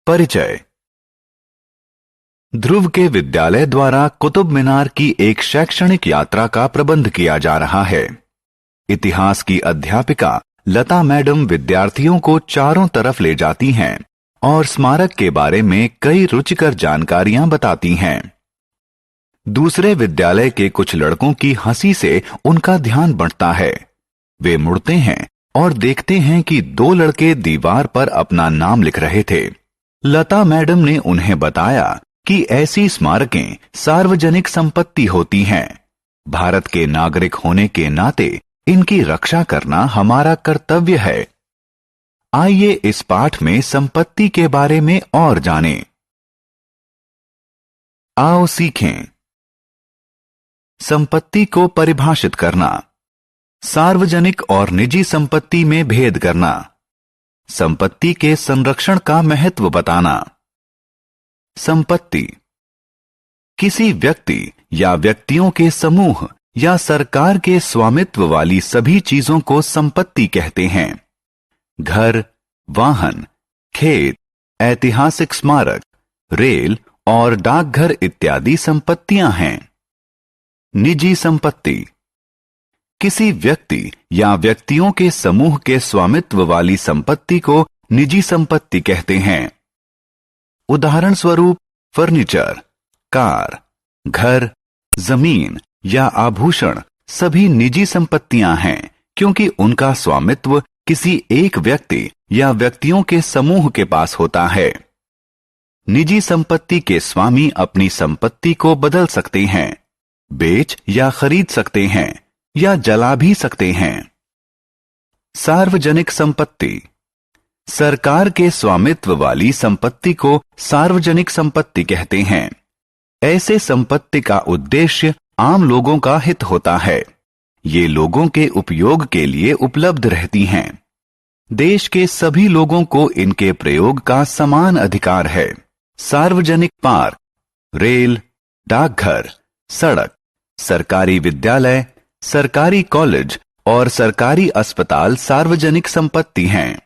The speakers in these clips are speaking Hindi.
परिचय। ध्रुव के विद्यालय द्वारा कुतुब मीनार की एक शैक्षणिक यात्रा का प्रबंध किया जा रहा है। इतिहास की अध्यापिका लता मैडम विद्यार्थियों को चारों तरफ ले जाती हैं और स्मारक के बारे में कई रुचिकर जानकारियां बताती हैं। दूसरे विद्यालय के कुछ लड़कों की हंसी से उनका ध्यान बंटता है। वे मुड़ते हैं और देखते हैं कि दो लड़के दीवार पर अपना नाम लिख रहे थे। लता मैडम ने उन्हें बताया कि ऐसी स्मारकें सार्वजनिक संपत्ति होती हैं। भारत के नागरिक होने के नाते इनकी रक्षा करना हमारा कर्तव्य है। आइए इस पाठ में संपत्ति के बारे में और जानें। आओ सीखें। संपत्ति को परिभाषित करना, सार्वजनिक और निजी संपत्ति में भेद करना, संपत्ति के संरक्षण का महत्व बताना। संपत्ति किसी व्यक्ति या व्यक्तियों के समूह या सरकार के स्वामित्व वाली सभी चीजों को संपत्ति कहते हैं। घर, वाहन, खेत, ऐतिहासिक स्मारक, रेल और डाकघर इत्यादि संपत्तियां हैं। निजी संपत्ति किसी व्यक्ति या व्यक्तियों के समूह के स्वामित्व वाली संपत्ति को निजी संपत्ति कहते हैं। उदाहरण स्वरूप फर्नीचर, कार, घर, जमीन या आभूषण सभी निजी संपत्तियां हैं क्योंकि उनका स्वामित्व किसी एक व्यक्ति या व्यक्तियों के समूह के पास होता है। निजी संपत्ति के स्वामी अपनी संपत्ति को बदल सकते हैं, बेच या खरीद सकते हैं या जला भी सकते हैं। सार्वजनिक संपत्ति सरकार के स्वामित्व वाली संपत्ति को सार्वजनिक संपत्ति कहते हैं। ऐसे संपत्ति का उद्देश्य आम लोगों का हित होता है। ये लोगों के उपयोग के लिए उपलब्ध रहती हैं। देश के सभी लोगों को इनके प्रयोग का समान अधिकार है। सार्वजनिक पार्क, रेल, डाकघर, सड़क, सरकारी विद्यालय, सरकारी कॉलेज और सरकारी अस्पताल सार्वजनिक संपत्ति हैं।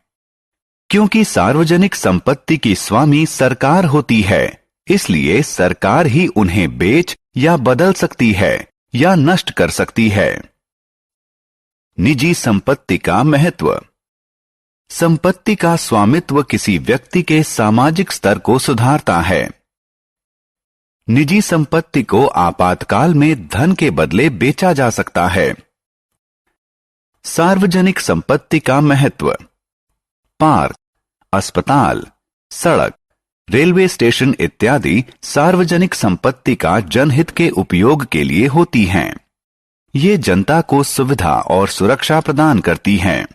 क्योंकि सार्वजनिक संपत्ति की स्वामी सरकार होती है, इसलिए सरकार ही उन्हें बेच या बदल सकती है या नष्ट कर सकती है। निजी संपत्ति का महत्व संपत्ति का स्वामित्व किसी व्यक्ति के सामाजिक स्तर को सुधारता है। निजी संपत्ति को आपातकाल में धन के बदले बेचा जा सकता है। सार्वजनिक संपत्ति का महत्व पार्क, अस्पताल, सड़क, रेलवे स्टेशन इत्यादि सार्वजनिक संपत्ति का जनहित के उपयोग के लिए होती हैं। ये जनता को सुविधा और सुरक्षा प्रदान करती हैं।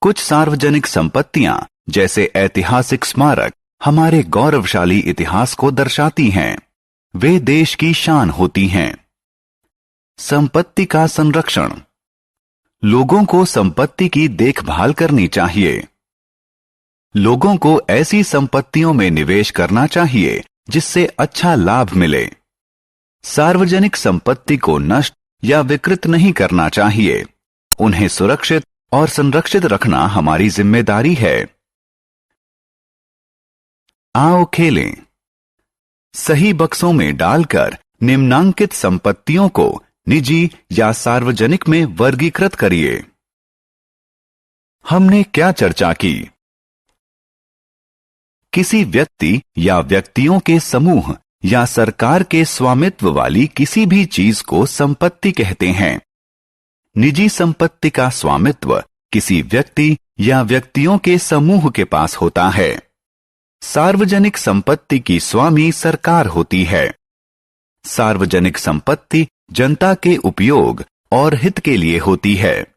कुछ सार्वजनिक संपत्तियां जैसे ऐतिहासिक स्मारक हमारे गौरवशाली इतिहास को दर्शाती हैं। वे देश की शान होती हैं। संपत्ति का संरक्षण लोगों को संपत्ति की देखभाल करनी चाहिए। लोगों को ऐसी संपत्तियों में निवेश करना चाहिए जिससे अच्छा लाभ मिले। सार्वजनिक संपत्ति को नष्ट या विकृत नहीं करना चाहिए। उन्हें सुरक्षित और संरक्षित रखना हमारी जिम्मेदारी है। आओ खेलें। सही बक्सों में डालकर निम्नांकित संपत्तियों को निजी या सार्वजनिक में वर्गीकृत करिए। हमने क्या चर्चा की? किसी व्यक्ति या व्यक्तियों के समूह या सरकार के स्वामित्व वाली किसी भी चीज को संपत्ति कहते हैं। निजी संपत्ति का स्वामित्व किसी व्यक्ति या व्यक्तियों के समूह के पास होता है। सार्वजनिक संपत्ति की स्वामी सरकार होती है। सार्वजनिक संपत्ति जनता के उपयोग और हित के लिए होती है।